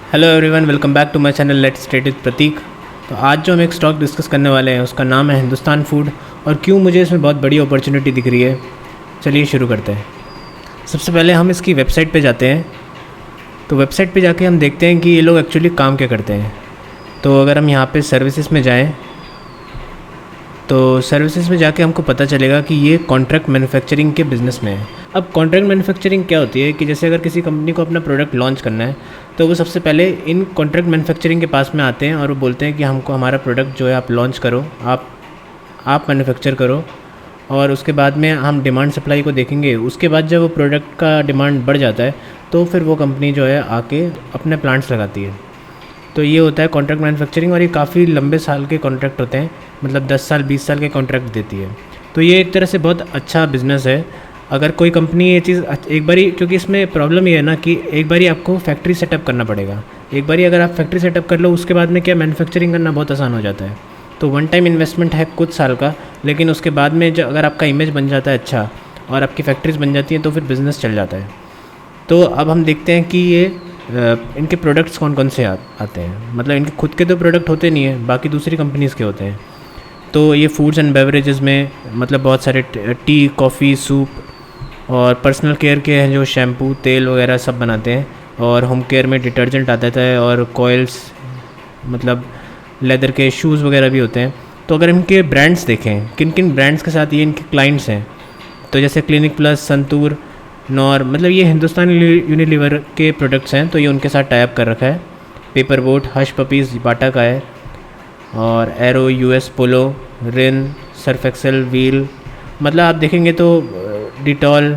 Hello everyone, welcome back to my channel let's trade with Prateek. तो आज जो हम एक स्टॉक डिस्कस करने वाले हैं उसका नाम है हिंदुस्तान फूड, और क्यों मुझे इसमें बहुत बड़ी अपॉर्चुनिटी दिख रही है। चलिए शुरू करते हैं। सबसे पहले हम इसकी वेबसाइट पे जाते हैं। तो वेबसाइट पे जाके हम देखते हैं कि ये लोग एक्चुअली काम क्या करते हैं। तो अगर हम यहाँ पे सर्विसेज में जाएँ तो सर्विसेज में जाके हमको पता चलेगा कि ये कॉन्ट्रैक्ट मैन्युफैक्चरिंग के बिज़नेस में है। अब कॉन्ट्रैक्ट मैन्युफैक्चरिंग क्या होती है कि जैसे अगर किसी कंपनी को अपना प्रोडक्ट लॉन्च करना है तो वो सबसे पहले इन कॉन्ट्रैक्ट मैन्युफैक्चरिंग के पास में आते हैं और वो बोलते हैं कि हमको हमारा प्रोडक्ट जो है आप लॉन्च करो, आप मैन्युफैक्चर करो, और उसके बाद में हम डिमांड सप्लाई को देखेंगे। उसके बाद जब वो प्रोडक्ट का डिमांड बढ़ जाता है तो फिर वो कंपनी जो है आके अपने प्लांट्स लगाती है। तो ये होता है कॉन्ट्रैक्ट मैन्युफैक्चरिंग, और ये काफ़ी लंबे साल के कॉन्ट्रैक्ट होते हैं, मतलब 10 साल 20 साल के कॉन्ट्रैक्ट देती है। तो ये एक तरह से बहुत अच्छा बिज़नेस है। अगर कोई कंपनी ये चीज़ एक बारी, क्योंकि इसमें प्रॉब्लम ये है ना कि एक बारी आपको फैक्ट्री सेटअप करना पड़ेगा। एक बारी अगर आप फैक्ट्री सेटअप कर लो उसके बाद में क्या मैन्युफैक्चरिंग करना बहुत आसान हो जाता है। तो वन टाइम इन्वेस्टमेंट है कुछ साल का, लेकिन उसके बाद में जो अगर आपका इमेज बन जाता है अच्छा और आपकी फैक्ट्रीज बन जाती हैं तो फिर बिज़नेस चल जाता है। तो अब हम देखते हैं कि ये इनके प्रोडक्ट्स कौन कौन से आते हैं। मतलब इनके खुद के तो प्रोडक्ट होते नहीं हैं, बाकी दूसरी कंपनीज़ के होते हैं। तो ये फूड्स एंड बेवरेजेस में मतलब बहुत सारे टी, कॉफ़ी, सूप और पर्सनल केयर के हैं जो शैम्पू, तेल वगैरह सब बनाते हैं। और होम केयर में डिटर्जेंट आता है और कॉइल्स, मतलब लेदर के शूज़ वगैरह भी होते हैं। तो अगर इनके ब्रांड्स देखें किन किन ब्रांड्स के साथ ये इनके क्लाइंट्स हैं, तो जैसे क्लिनिक प्लस, संतूर, नॉर, मतलब ये हिंदुस्तान यूनिलीवर के प्रोडक्ट्स हैं, तो ये उनके साथ टाई अप कर रखा है। पेपर बोट, हश पपीज़ बाटा का है, और एरो, यूएस पोलो, रिन, सर्फ एक्सेल, व्हील, मतलब आप देखेंगे तो डिटॉल,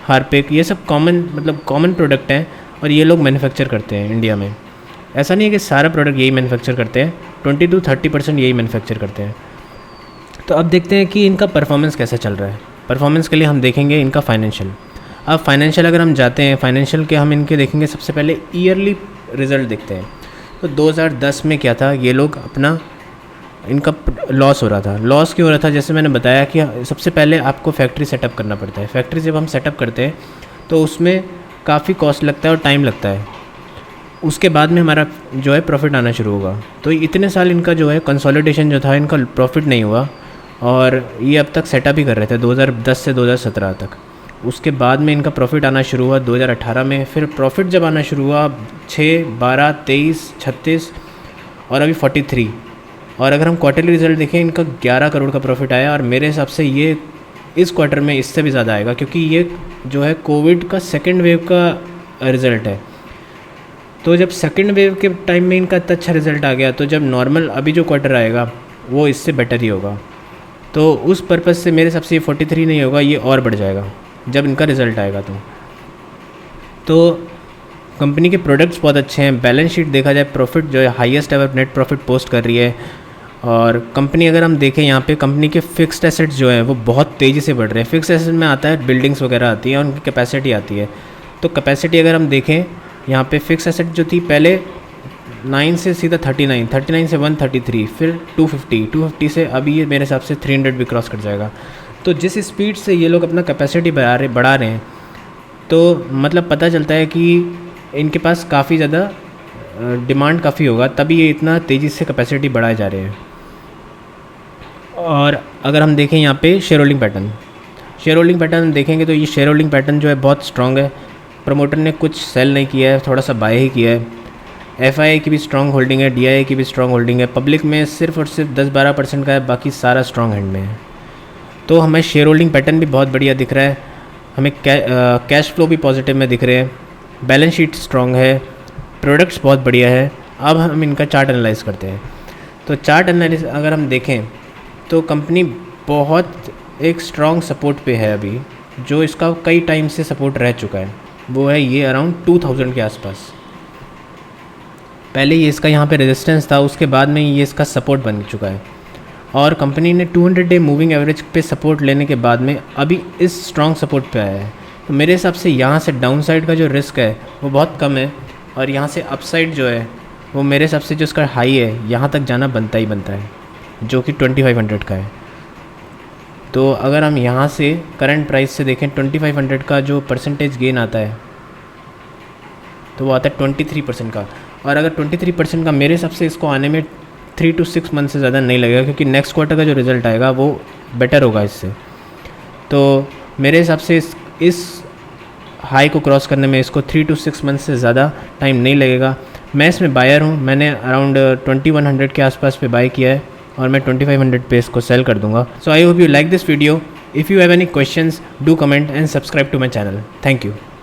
हार्पिक, ये सब कॉमन प्रोडक्ट हैं और ये लोग मैन्युफैक्चर करते हैं इंडिया में। ऐसा नहीं है कि सारा प्रोडक्ट यही मैन्युफैक्चर करते हैं, 20 to 30% यही मैन्युफैक्चर करते हैं। तो अब देखते हैं कि इनका परफॉर्मेंस कैसा चल रहा है। परफॉर्मेंस के लिए हम देखेंगे इनका फाइनेंशियल। अब फाइनेंशियल अगर हम जाते हैं, फाइनेंशियल के हम इनके देखेंगे सबसे पहले ईयरली रिज़ल्ट देखते हैं। तो 2010 में क्या था, ये लोग अपना इनका लॉस हो रहा था। लॉस क्यों हो रहा था? जैसे मैंने बताया कि सबसे पहले आपको फैक्ट्री सेटअप करना पड़ता है। फैक्ट्री जब हम सेटअप करते हैं तो उसमें काफ़ी कॉस्ट लगता है और टाइम लगता है। उसके बाद में हमारा जो है प्रॉफिट आना शुरू होगा। तो इतने साल इनका जो है कंसोलिडेशन जो था, इनका प्रॉफिट नहीं हुआ, और ये अब तक सेटअप ही कर रहे थे 2010 से 2017 तक। उसके बाद में इनका प्रॉफिट आना शुरू हुआ 2018 में। फिर प्रॉफिट जब आना शुरू हुआ 6, 12, 23, 36 और अभी 43। और अगर हम क्वार्टरली रिजल्ट देखें, इनका 11 करोड़ का प्रॉफिट आया, और मेरे हिसाब से ये इस क्वार्टर में इससे भी ज़्यादा आएगा, क्योंकि ये जो है कोविड का सेकेंड वेव का रिज़ल्ट है। तो जब सेकेंड वेव के टाइम में इनका इतना अच्छा रिज़ल्ट आ गया, तो जब नॉर्मल अभी जो क्वार्टर आएगा वो इससे बेटर ही होगा। तो उस पर्पज़ से मेरे हिसाब से ये 43 नहीं होगा, ये और बढ़ जाएगा जब इनका रिज़ल्ट आएगा। तो कंपनी के प्रोडक्ट्स बहुत अच्छे हैं। बैलेंस शीट देखा जाए, प्रॉफिट जो है highest ever net profit post कर रही है। और कंपनी अगर हम देखें यहाँ पे, कंपनी के फिक्स्ड एसेट्स जो है वो बहुत तेज़ी से बढ़ रहे हैं। फिक्स्ड एसेट में आता है बिल्डिंग्स वगैरह आती है, उनकी कैपेसिटी आती है। तो कैपेसिटी अगर हम देखें यहाँ पे, फिक्स एसेट जो थी पहले 9 से सीधा 39 से 133, फिर 250 से अभी ये मेरे हिसाब से 300 भी क्रॉस कर जाएगा। तो जिस स्पीड से ये लोग अपना कैपेसिटी बढ़ा रहे हैं, तो मतलब पता चलता है कि इनके पास काफ़ी ज़्यादा डिमांड काफ़ी होगा, तभी ये इतना तेज़ी से कैपेसिटी बढ़ाए जा रहे हैं। और अगर हम देखें यहाँ पे शेयर होल्डिंग पैटर्न देखेंगे तो ये शेयर होल्डिंग पैटर्न जो है बहुत स्ट्रॉन्ग है। प्रमोटर ने कुछ सेल नहीं किया है, थोड़ा सा बाय ही किया है। एफआईआई की भी स्ट्रॉन्ग होल्डिंग है, डीआईआई की भी स्ट्रॉन्ग होल्डिंग है। पब्लिक में सिर्फ और सिर्फ 10-12% का है, बाकी सारा स्ट्रॉन्ग हैंड में है। तो हमें शेयर होल्डिंग पैटर्न भी बहुत बढ़िया दिख रहा है। हमें कैश फ्लो भी पॉजिटिव में दिख रहे हैं। बैलेंस शीट स्ट्रॉन्ग है, प्रोडक्ट्स बहुत बढ़िया है। अब हम इनका चार्ट एनालाइज करते हैं। तो चार्ट एनालिस अगर हम देखें तो कंपनी बहुत एक स्ट्रॉन्ग सपोर्ट पे है अभी, जो इसका कई टाइम से सपोर्ट रह चुका है, वो है ये अराउंड 2000 के आसपास। पहले ये इसका यहाँ पे रेजिस्टेंस था, उसके बाद में ये इसका सपोर्ट बन चुका है। और कंपनी ने 200 डे मूविंग एवरेज पे सपोर्ट लेने के बाद में अभी इस स्ट्रॉन्ग सपोर्ट पे आया है। तो मेरे हिसाब से यहाँ से डाउन साइड का जो रिस्क है वो बहुत कम है, और यहाँ से अपसाइड जो है वो मेरे हिसाब से जो इसका हाई है यहाँ तक जाना बनता ही बनता है, जो कि 2500 का है। तो अगर हम यहाँ से करंट प्राइस से देखें, 2500 का जो परसेंटेज गेन आता है तो वो आता है 23% का। और अगर 23% का, मेरे हिसाब से इसको आने में 3 to 6 मंथ से ज़्यादा नहीं लगेगा, क्योंकि नेक्स्ट क्वार्टर का जो रिज़ल्ट आएगा वो बेटर होगा इससे। तो मेरे हिसाब से इस हाई को क्रॉस करने में इसको 3 to 6 मंथ से ज़्यादा टाइम नहीं लगेगा। मैं इसमें बायर हूँ, मैंने अराउंड 2100 के आसपास पे बाय किया है और मैं 2500 पे इसको सेल कर दूँगा। So I hope you like this video. If you have any questions, do comment and subscribe to my channel. Thank you.